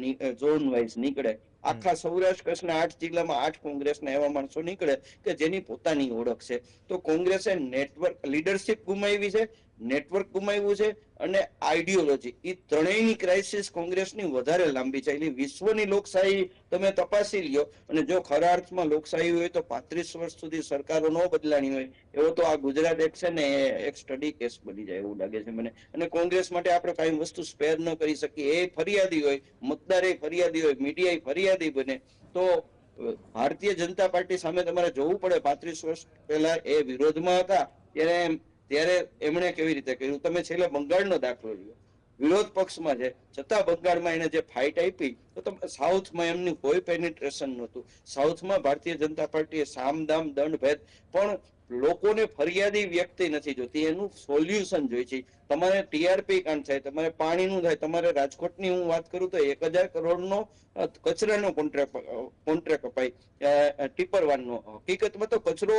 Speaker 3: ઝોન વાઇઝ નીકળે. આખા સૌરાષ્ટ્ર કચ્છના 8 જિલ્લામાં 8 કોંગ્રેસના એવા માણસો નીકળે કે જેની પોતાની ઓળખ છે. તો કોંગ્રેસે નેટવર્ક, લીડરશિપ ગુમાવી છે, નેટવર્ક ગુમાવ્યું છે અને આઈડિયોલોજી, એ ત્રણેયની ક્રાઇસિસ કોંગ્રેસની વધારે લાંબી ચાલી. વિશ્વની લોકશાહી તમે તપાસી લ્યો અને જો ખરા અર્થમાં લોકશાહી હોય તો 35 વર્ષ સુધી સરકારો ન બદલાણી હોય એવો તો આ ગુજરાત એક છે ને એક સ્ટડી કેસ બની જાય એવું લાગે છે મને. અને કોંગ્રેસ માટે આપણે કઈ વસ્તુ સ્પેર ન કરી શકીએ. એ ફરિયાદી હોય, મતદાર એ ફરિયાદી હોય, મીડિયા ફરિયાદી બને. તો ભારતીય જનતા પાર્ટી સામે તમારે જોવું પડે. 35 વર્ષ પહેલા એ વિરોધમાં હતા ત્યારે એમણે કેવી રીતે કર્યું. તમે છેલ્લે બંગાળનો દાખલો લ્યો, વિરોધ પક્ષમાં છે છતાં બંગાળમાં એને જે ફાઇટ આપી, તો તમે સાઉથમાં એમનું કોઈ પેનિટ્રેશન નહોતું. સાઉથમાં ભારતીય જનતા પાર્ટીએ સામ દામ દંડ ભેદ, પણ લોકોને ફરિયાદી વ્યક્તિ નથી જોતી, એનું સોલ્યુશન જોઈ છે. તમારે ટીઆરપી કાંડ થાય, તમારે પાણીનું થાય, તમારે રાજકોટની હું વાત કરું તો 1000 કરોડનો કચરાનો કોન્ટ્રાક્ટ અપાય ટીપરવાનનો. હકીકતમાં તો કચરો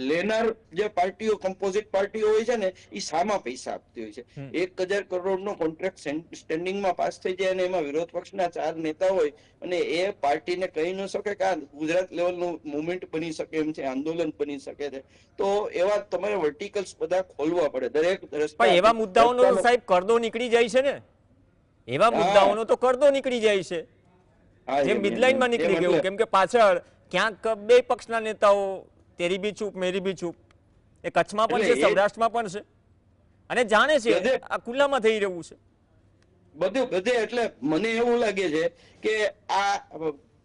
Speaker 3: લેનાર જે પાર્ટીઓ, કમ્પોઝિટ પાર્ટીઓ હોય છે ને, એ સામા પૈસા આપતી હોય છે. 1000 કરોડનો કોન્ટ્રાક્ટ સ્ટેન્ડિંગમાં પાસ થઈ જાય અને એમાં વિરોધ પક્ષના 4 નેતા હોય અને એ પાર્ટીને કહી ન શકે કે આ ગુજરાત લેવલનું મુવમેન્ટ બની શકે એમ છે, આંદોલન બની શકે છે. તો એવા તમારે વર્ટિકલ્સ બધા ખોલવા પડે. દરેક
Speaker 1: પણ એવા મુદ્દાઓનો તો સાહેબ કરદો નીકળી જાય છે ને, એવા મુદ્દાઓનો તો કરદો નીકળી જાય છે, જેમ મિડલાઇનમાં નીકળી ગયું. કેમ કે પાછળ ક્યાંક બે પક્ષના નેતાઓ તેરી બી ચૂપ મેરી બી ચૂપ, એ કચ્છમાં પણ છે, સૌરાષ્ટ્રમાં પણ છે અને જાણે છે આ ખુલ્લામાં થઈ રહ્યું છે
Speaker 3: બધે. એટલે મને એવું લાગે છે કે આ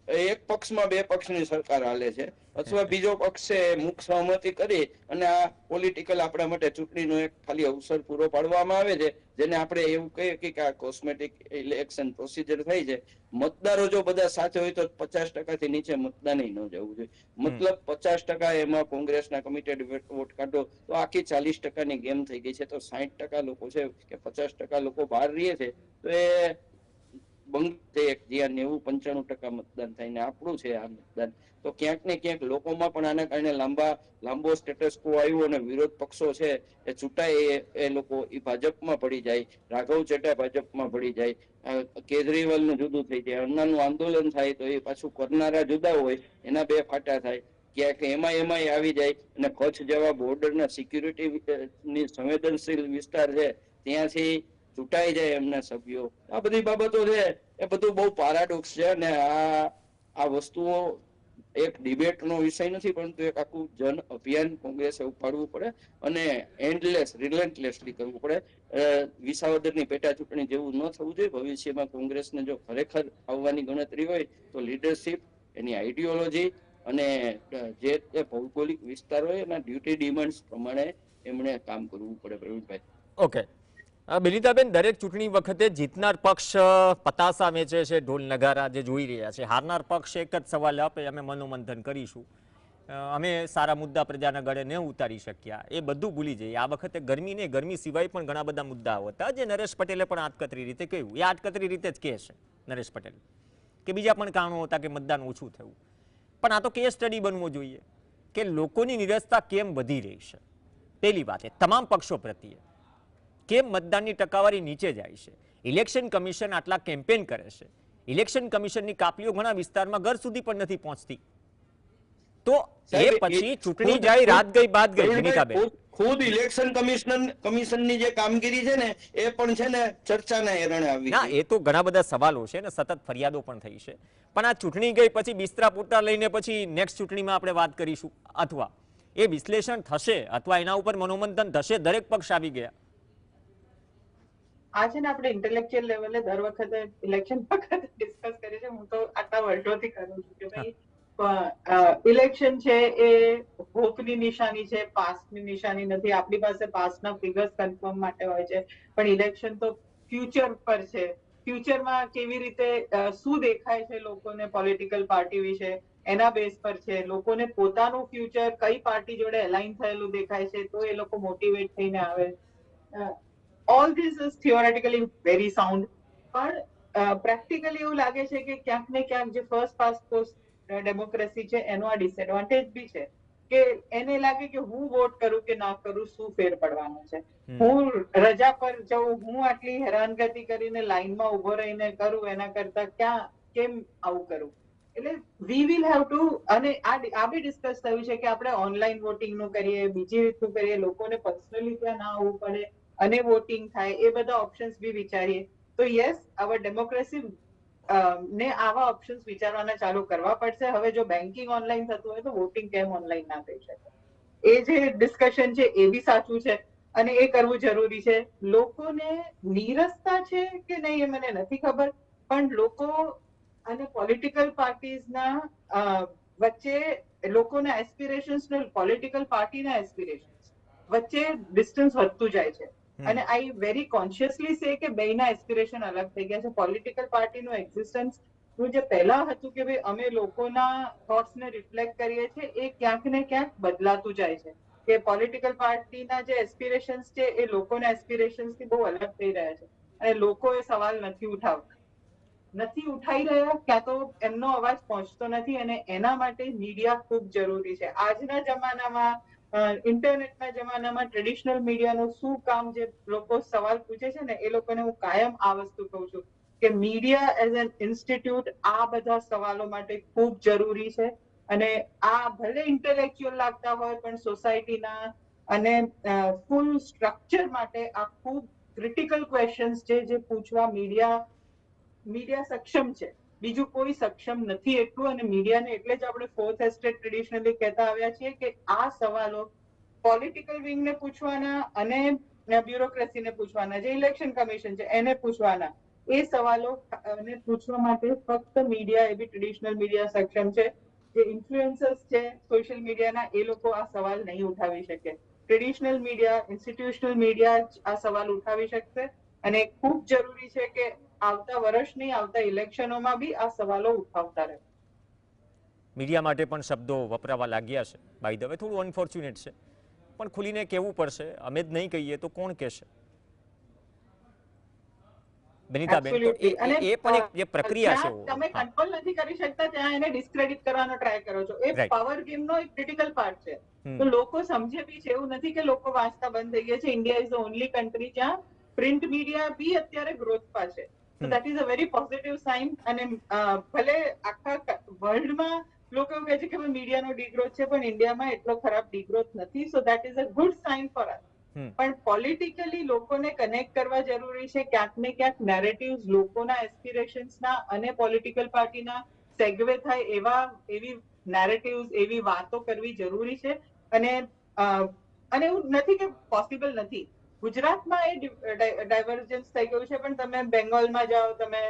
Speaker 3: એક પક્ષમાં બે પક્ષની સરકાર હાલે છે અથવા બીજો પક્ષ છે મુખ સહમતિ કરી અને આ પોલિટિકલ આપણા માટે ચૂંટણીનો એક ખાલી અવસર પૂરો પાડવામાં આવે છે, જેને આપણે એવું કહીએ કે આ કોસ્મેટિક ઇલેક્શન પ્રોસિજર થઈ છે. મતદારો જો બધા સાથે હોય તો 50% થી નીચે મતદાન ન જવું જોઈએ. મતલબ 50% એમાં કોંગ્રેસના કમિટેડ વોટ કાઢો તો આખી 40%ની ગેમ થઈ ગઈ છે. તો 60% લોકો છે કે 50% લોકો બહાર રહે છે, તો એ બંધ જ્યાં 90-95% મતદાન થાય ને આપણું છે આ મતદાન. તો ક્યાંક ને ક્યાંક લોકોમાં પણ આના કારણે લાંબો સ્ટેટસ કો આવ્યો અને વિરોધ પક્ષો છે એ ચૂંટાય, એ લોકો એ ભાજપમાં ભળી જાય, રાઘવ ચડ્ડા ભાજપમાં ભળી જાય, કેજરીવાલ નું જુદું થઈ જાય, અન્નાનું આંદોલન થાય તો એ પાછું કરનારા જુદા હોય, એના બે ફાટા થાય. ક્યાંક એમાં આવી જાય અને કચ્છ જેવા બોર્ડરના સિક્યુરિટી ની સંવેદનશીલ વિસ્તાર છે ત્યાંથી ચૂંટાઈ જાય એમના સભ્યો. આ બધી બાબતો છે એ બધું બહુ પારાડોક્સ છે અને આ વસ્તુઓ એક ડિબેટનો વિષય નથી, પરંતુ એક આખું જન અભિયાન કોંગ્રેસે ઉપાડવું પડે અને રિલેન્ટલેસલી કરવું પડે. વિસાવદરની પેટા ચૂંટણી જેવું ન થવું જોઈએ. ભવિષ્યમાં કોંગ્રેસને જો ખરેખર આવવાની ગણતરી હોય તો લીડરશિપ, એની આઈડિયોલોજી અને જે ભૌગોલિક વિસ્તાર હોય એના ડ્યુટી ડિમાન્ડ્સ પ્રમાણે એમણે કામ કરવું પડે. પ્રવીણભાઈ.
Speaker 1: ઓકે, બિનિતાબેન, દરેક ચૂંટણી વખતે જીતનાર પક્ષ પતાસા વેચે છે, ઢોલ નગારા જે જોઈ રહ્યા છે. હારનાર પક્ષ એક જ સવાલ આપે, અમે મનોમંથન કરીશું, અમે સારા મુદ્દા પ્રજાના ગળે ન ઉતારી શક્યા, એ બધું ભૂલી જઈએ. આ વખતે ગરમી ને ગરમી સિવાય પણ ઘણા બધા મુદ્દાઓ હતા જે નરેશ પટેલે પણ આટકતરી રીતે કહ્યું. એ આટકતરી રીતે જ કહે છે નરેશ પટેલ કે બીજા પણ કારણો હતા કે મતદાન ઓછું થયું. પણ આ તો કેસ સ્ટડી બનવો જોઈએ કે લોકોની નિરસતા કેમ વધી રહી છે. પહેલી વાત એ તમામ પક્ષો પ્રત્યે કેમ મતદાનની ટકાવારી નીચે જાય છે. ઇલેક્શન કમિશન આટલા કેમ્પેન કરે છે, ઇલેક્શન કમિશનની કાપલીઓ ઘણા વિસ્તારમાં ઘર સુધી પણ નથી પહોંચતી. તો એ પછી ચૂંટણી જાય, રાત ગઈ બાદ ગઈ. વિનીતાબેન,
Speaker 3: ખુદ ઇલેક્શન કમિશનની જે કામગીરી છે ને એ પણ છે ને ચર્ચાના એરણે આવી.
Speaker 1: ના, એ તો ઘણા બધા સવાલો છે ને સતત ફરિયાદો પણ થઈ છે. પણ આ ચૂંટણી ગઈ પછી બિસ્તરા પૂરતા લઈને પછી નેક્સ્ટ ચૂંટણીમાં આપણે વાત કરીશું, અથવા એ વિશ્લેષણ થશે અથવા એના ઉપર મનોમંથન થશે. દરેક પક્ષ આવી ગયા.
Speaker 2: આ છે ને આપણે ઇન્ટેલેક્ચ્યુઅલ લેવલે દર વખતે ઇલેક્શન વખતે ડિસ્કસ કરીએ છીએ. હું તો આટલા વર્ષોથી કરું છું કે ભાઈ ઇલેક્શન છે એ હોપની નિશાની છે, પાસ્ટની નિશાની નથી. આપણી પાસે પાસ્ટના ફિગર્સ કન્ફર્મ માટે હોય છે, પણ ઇલેક્શન તો ફ્યુચર પર છે. ફ્યુચરમાં કેવી રીતે શું દેખાય છે લોકોને પોલિટિકલ પાર્ટી વિશે, એના બેઝ પર છે. લોકોને પોતાનું ફ્યુચર કઈ પાર્ટી જોડે અલાઇન થયેલું દેખાય છે તો એ લોકો મોટિવેટ થઈને આવે. all this is theoretically very sound, પણ પ્રેક્ટિકલી એવું લાગે છે કે ક્યાંક ને ક્યાંક જે ફર્સ્ટ પાસ્ટ પોસ્ટ ડેમોક્રેસી છે એનો આ ડિસએડવાન્ટેજ બી છે કે એને લાગે કે હું વોટ કરું કે ના કરું શું ફેર પડવાનો છે. હું રજા પર જઉં, હું આટલી હેરાનગતિ કરીને લાઈનમાં ઉભો રહીને કરું એના કરતા કેમ આવું કરું. એટલે વી વિલ હેવ ટુ, અને આ બી ડિસ્કસ થયું છે કે આપણે ઓનલાઈન વોટિંગ નું કરીએ, બીજી રીતનું કરીએ, લોકોને પર્સનલી ત્યાં ના આવવું પડે અને વોટિંગ થાય, એ બધા ઓપ્શન્સ બી વિચારીએ. તો યસ, આवर ડેમોક્રેસી ને આવા ઓપ્શન્સ વિચારવાના ચાલુ કરવા પડશે. હવે જો બેન્કિંગ ઓનલાઈન થતું હોય તો વોટિંગ કેમ ઓનલાઈન ના થઈ શકે, એ જે ડિસ્કશન છે એ બી સાચું છે અને એ કરવું જરૂરી છે. લોકોને નીરસતા છે કે નહીં એ મને નથી ખબર, પણ લોકો અને પોલિટિકલ પાર્ટીઝના વચ્ચે લોકોના એસ્પિરેશન્સ ને પોલિટિકલ પાર્ટીના એસ્પિરેશન્સ વચ્ચે ડિસ્ટન્સ વધતું જાય છે. અને આઈ વેરી કોન્શિયસલી સે કે બેયના એસ્પિરેશન અલગ થઈ ગયા છે. પોલિટિકલ પાર્ટીનું એક્ઝિસ્ટન્સ નું જે પહેલા હતું કે ભાઈ અમે લોકોના થોટ્સને રિફ્લેક્ટ કરીએ છીએ, એ ક્યાંક ને ક્યાંક બદલાતું જાય છે કે પોલિટિકલ પાર્ટીના જે એસ્પિરેશન્સ છે એ લોકોના એસ્પિરેશન્સ થી બહુ અલગ થઈ રહ્યા છે અને લોકો એ સવાલ નથી ઉઠાઈ રહ્યા, ક્યાં તો એમનો અવાજ પહોંચતો નથી અને એના માટે મીડિયા ખૂબ જરૂરી છે. આજના જમાનામાં ઇન્ટરનેટના જમાનામાં ટ્રેડિશનલ મીડિયાનું શું કામ, જે લોકો સવાલ પૂછે છે ને એ લોકોને હું કાયમ આ વસ્તુ કહું છું કે મીડિયા એઝ એન ઇન્સ્ટિટ્યૂટ આ બધા સવાલો માટે ખૂબ જરૂરી છે. અને આ ભલે ઇન્ટેલેક્ચ્યુઅલ લાગતા હોય પણ સોસાયટીના અને ફૂલ સ્ટ્રક્ચર માટે આ ખૂબ ક્રિટિકલ ક્વેશ્ચન્સ છે જે પૂછવા મીડિયા સક્ષમ છે. બીજું કોઈ સક્ષમ નથી એટલું. અને મીડિયાને એટલે જ આપણે ફોર્થ એસ્ટેટ ટ્રેડિશનલી કહેતા આવ્યા છીએ કે આ સવાલો પોલિટિકલ વિંગને પૂછવાના અને બ્યુરોક્રેસીને પૂછવાના, જે ઇલેક્શન કમિશન છે એને પૂછવાના, એ સવાલો પૂછવા માટે ફક્ત મીડિયા, એ બી ટ્રેડિશનલ મીડિયા સક્ષમ છે. જે ઇન્ફ્લુએન્સર્સ છે સોશિયલ મીડિયાના, એ લોકો આ સવાલ નહીં ઉઠાવી શકે. ટ્રેડિશનલ મીડિયા, ઇન્સ્ટિટ્યુશનલ મીડિયા આ સવાલ ઉઠાવી શકશે અને ખૂબ જરૂરી છે કે આવતા વર્ષની આવતા ઇલેક્શનોમાં બી આ સવાલો ઉઠાવતા રહે.
Speaker 1: મીડિયા માટે પણ શબ્દો વપરાવા લાગ્યા છે. બાય ધ વે થોડું અનફોર્ચ્યુનેટ છે, પણ ખુલીને કહેવું પડશે. અમે જ નહીં કહીએ તો કોણ કહેશે? બનિતાબેન, તો એ પણ એક જે પ્રક્રિયા છે,
Speaker 2: તમે કંટ્રોલ નથી કરી શકતા ત્યાં એને ડિસ્ક્રેડિટ કરવાનો ટ્રાય કરો છો. એ પાવર ગેમનો એક ક્રિટિકલ પાર્ટ છે. તો લોકો સમજે બી છે, એવું નથી કે લોકો વાંચતા બંધ થઈ ગયા છે. India is the only country જ્યાં પ્રિન્ટ મીડિયા બી અત્યારે ગ્રોથમાં છે. So that is a very positive sign. અને ભલે આખા વર્લ્ડમાં લોકો એવું કહે છે કે મીડિયાનો ડીગ્રોથ છે, પણ ઇન્ડિયામાં એટલો ખરાબ ડીગ્રોથ નથી. So that is a good sign for us. પણ પોલિટિકલી લોકોને કનેક્ટ કરવા જરૂરી છે. ક્યાંક ને ક્યાંક નેરેટિવ્સ લોકોના એસ્પિરેશન્સના અને પોલિટિકલ પાર્ટીના સેગવે થાય એવી નેરેટિવ્સ, એવી વાતો કરવી જરૂરી છે. અને એવું નથી કે પોસિબલ નથી. ગુજરાતમાં એ ડાયવર્જન્સ થઈ ગયું છે, પણ તમે બેંગોલમાં જાઓ, તમે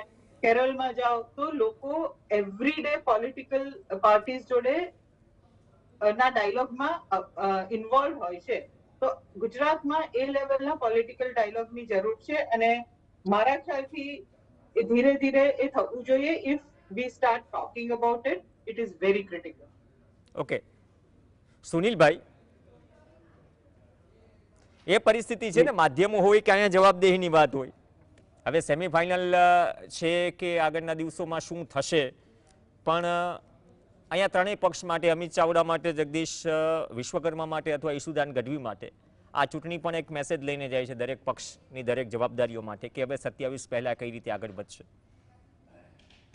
Speaker 2: કેરળમાં જાઓ, તો લોકો એવરી ડે પોલિટિકલ પાર્ટીઝ જોડે ના ડાયલોગમાં ઇન્વોલ્વ હોય છે. તો તો ગુજરાતમાં એ લેવલના પોલિટિકલ ડાયલોગની જરૂર છે અને મારા ખ્યાલથી એ ધીરે ધીરે એ થવું જોઈએ. If we start talking about it is very critical.
Speaker 1: Okay સુનિલભાઈ, એ પરિસ્થિતિ છે ને, માધ્યમો હોય કે અહીંયા જવાબદેહીની વાત હોય. હવે સેમીફાઇનલ છે કે આગળના દિવસોમાં શું થશે, પણ અહીંયા ત્રણેય પક્ષ માટે, અમિત ચાવડા માટે, જગદીશ વિશ્વકર્મા માટે અથવા ઈશુદાન ગઢવી માટે આ ચૂંટણી પણ એક મેસેજ લઈને જાય છે દરેક પક્ષની દરેક જવાબદારીઓ માટે કે હવે 27 પહેલા કઈ રીતે આગળ વધશે.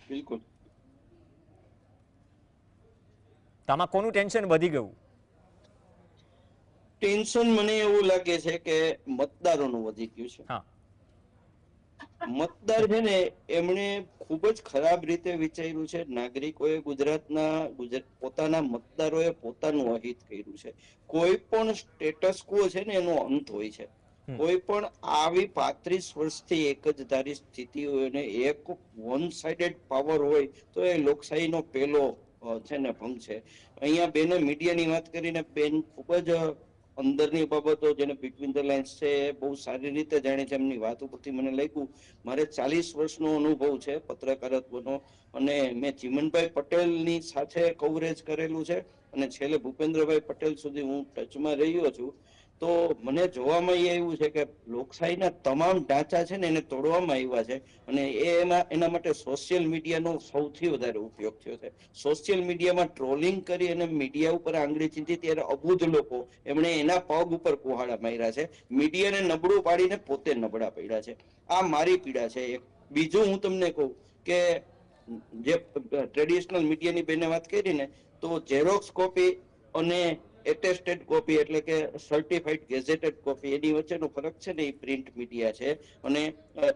Speaker 3: બિલકુલ.
Speaker 1: તો આમાં કોનું ટેન્શન વધી ગયું?
Speaker 3: ટેન્શન મને એવું લાગે છે કે મતદારોનું વધી ગયું છે.
Speaker 1: હા,
Speaker 3: મતદાર છે ને, એમણે ખૂબ જ ખરાબ રીતે વિચાર્યું છે. નાગરિકોએ પોતાના મતદારોએ પોતાનું અહિત કર્યું છે. કોઈ પણ સ્ટેટસ ક્વો છે ને, એનો અંત હોય છે. કોઈ પણ આવી 35 વર્ષથી એક જ ધારી સ્થિતિ હોય ને એક વન સાઇડેડ પાવર હોય તો એ લોકશાહીનો પહેલો છે ને ભંગ છે. અહીંયા બેને મીડિયાની વાત કરીને બેન ખૂબ જ અંદરની બાબતો જેને બિટવીન ધ લાઇન્સ છે એ બહુ સારી રીતે જાણે છે. એમની વાત ઉપરથી મને લાગ્યું, મારે 40 વર્ષનો અનુભવ છે પત્રકારત્વનો અને મેં ચીમનભાઈ પટેલની સાથે કવરેજ કરેલું છે અને છેલ્લે ભૂપેન્દ્રભાઈ પટેલ સુધી હું ટચમાં રહ્યો છું. તો મને જોવામાં એ આવ્યું છે કે લોકશાહીના તમામ ઢાંચા છે ને એને તોડવામાં આવ્યા છે અને એના માટે સોશિયલ મીડિયાનો સૌથી વધારે ઉપયોગ થયો છે. સોશિયલ મીડિયામાં ટ્રોલિંગ કરી અને મીડિયા ઉપર આંગળી ચીંધી ત્યારે અબુધ લોકો એમણે એના પગ ઉપર કુહાડા માર્યા છે. મીડિયાને નબળું પાડીને પોતે નબળા પડ્યા છે. આ મારી પીડા છે. એક બીજું હું તમને કહું કે જે ટ્રેડિશનલ મીડિયાની બેને વાત કરી ને, તો ઝેરોક્સ કોપી અને એટેસ્ટેડ કોપી એટલે કે સર્ટિફાઈડ ગેઝેટેડ કોપી એની વચ્ચેનો ફરક છે ને, એ પ્રિન્ટ મીડિયા છે અને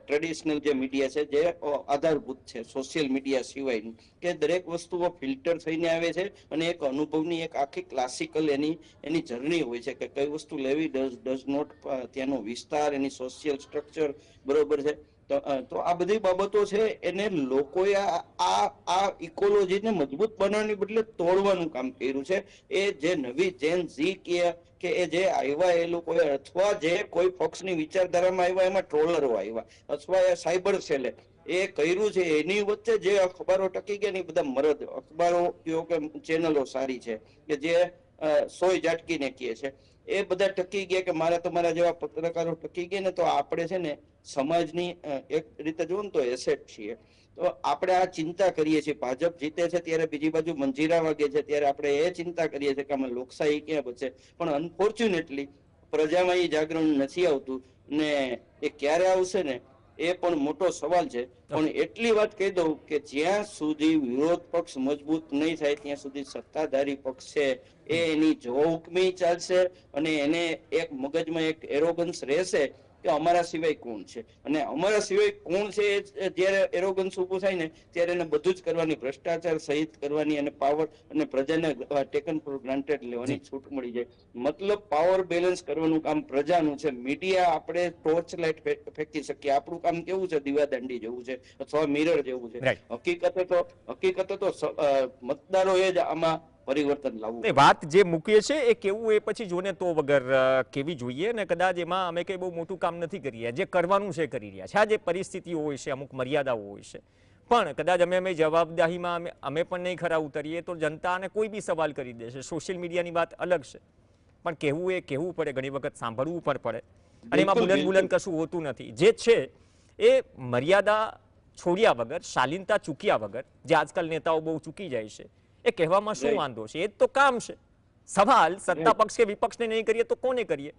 Speaker 3: ટ્રેડિશનલ જે મીડિયા છે જે આધારભૂત છે સોશિયલ મીડિયા સિવાયનું, કે દરેક વસ્તુઓ ફિલ્ટર થઈને આવે છે અને એક અનુભવની એક આખી ક્લાસિકલ એની જર્ની હોય છે કે કઈ વસ્તુ લેવી, ડઝ નોટ, ત્યાંનો વિસ્તાર, એની સોશિયલ સ્ટ્રક્ચર બરોબર છે. તો આ બધી બાબતો છે એને લોકોએ આ ઇકોલોજીને મજબૂત બનાવવાની બદલે તોડવાનું કામ કર્યું છે. એ જે નવી જેન ઝી કે એ જે આવ્યા એ લોકોએ, અથવા જે કોઈ પક્ષની વિચારધારામાં આવ્યા એમાં ટ્રોલરો આવ્યા અથવા એ સાયબર સેલે એ કર્યું છે, એની વચ્ચે જે અખબારો ટકી ગયા ને બધા મરદ અખબારો કે ચેનલો સારી છે કે જે સોય ઝાટકીને કહે છે, એ બધા ટકી ગયા કે મારા તમારા જેવા પત્રકારો ટકી ગયા ને તો આપણે છે ને સમાજની એક રીતે જોવું ને તો એસેટ છીએ. તો આપણે આ ચિંતા કરીએ છીએ. ભાજપ જીતે છે ત્યારે બીજી બાજુ મંજીરા વાગે છે ત્યારે આપણે એ ચિંતા કરીએ છીએ કે આમાં લોકશાહી ક્યાં બચે, પણ અનફોર્ચ્યુનેટલી પ્રજામાં એ જાગરણ નથી આવતું ને એ ક્યારે આવશે ને એ પણ મોટો સવાલ છે. પણ એટલી વાત કહી દઉં કે જ્યાં સુધી વિરોધ પક્ષ મજબૂત નહીં થાય ત્યાં સુધી સત્તાધારી પક્ષ છે એ એની જોહુકમી ચાલશે અને એને એક મગજમાં એક એરોગન્સ રહેશે કે અમારા સિવાય કોણ છે, અને અમારા સિવાય કોણ છે જયારે એરોગન્સ ઉભું થાય ને ત્યારે એને બધું જ કરવાની, ભ્રષ્ટાચાર સહિત કરવાની અને પાવર અને પ્રજાને ટેકન ફોર ગ્રાન્ટેડ લેવાની છૂટ મળી જાય. મતલબ પાવર બેલેન્સ કરવાનું કામ પ્રજાનું છે. મીડિયા આપણે ટોર્ચ લાઇટ ફેંકી શકીએ, આપણું કામ કેવું છે દીવાદાંડી જેવું છે અથવા મિરર જેવું છે. હકીકતે તો મતદારોએ જ આમાં પરિવર્તન લાવવું.
Speaker 1: વાત જે મૂકીએ છે એ કેવું એ પછી જોને તો વગર કેવી જોઈએ ને કદાચ એમાં અમે કઈ બહુ મોટું કામ નથી કરી રહ્યા. જે કરવાનું છે કરી રહ્યા છે. આ જે પરિસ્થિતિઓ હોય છે, અમુક મર્યાદાઓ હોય છે, પણ કદાચ અમે જવાબદારીમાં અમે પણ નહીં ખરા ઉતરીએ તો જનતાને કોઈ બી સવાલ કરી દેશે. સોશિયલ મીડિયાની વાત અલગ છે, પણ કહેવું એ કહેવું પડે, ઘણી વખત સાંભળવું પણ પડે અને એમાં બુલંદ કશું હોતું નથી. જે છે એ મર્યાદા છોડ્યા વગર, શાલીનતા ચૂક્યા વગર, જે આજકાલ નેતાઓ બહુ ચૂકી જાય છે, એ કહેવામાં શું વાંધો છે? એ જ તો કામ છે. સવાલ સત્તા પક્ષ કે વિપક્ષને નહીં કરીએ તો કોને કરીએ?